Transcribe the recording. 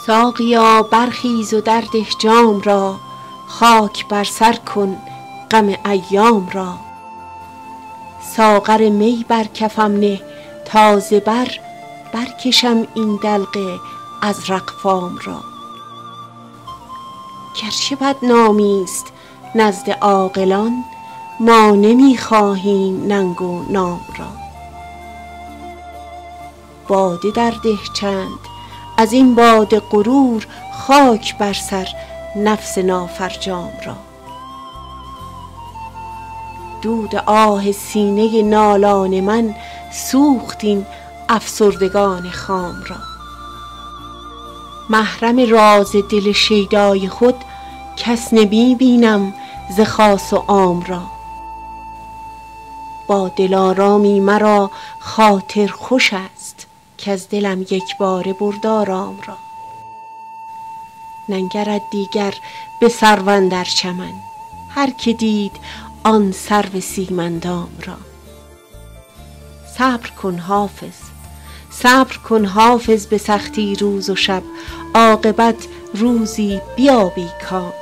ساقیا برخیز و درده جام را، خاک بر سر کن غم ایام را. ساغر می بر کفم نه تا ز بر برکشم این دلق ازرق فام را. گرچه بدنامی است نزد عاقلان، ما نمی خواهیم ننگ و نام را. باده درده چند از این باده غرور، خاک بر سر نفس نافرجام را. دود آه سینه نالان من سوخت این افسردگان خام را. محرم راز دل شیدای خود کس نمی بینم ز خاص و عام را. با دلارامی مرا خاطر خوش است، کز دلم یک باره برد آرام را. ننگرد دیگر به سرو اندر چمن، هر که دید آن سرو سیماندام را. صبر کن حافظ، صبر کن حافظ به سختی روز و شب، عاقبت روزی بیابی کام.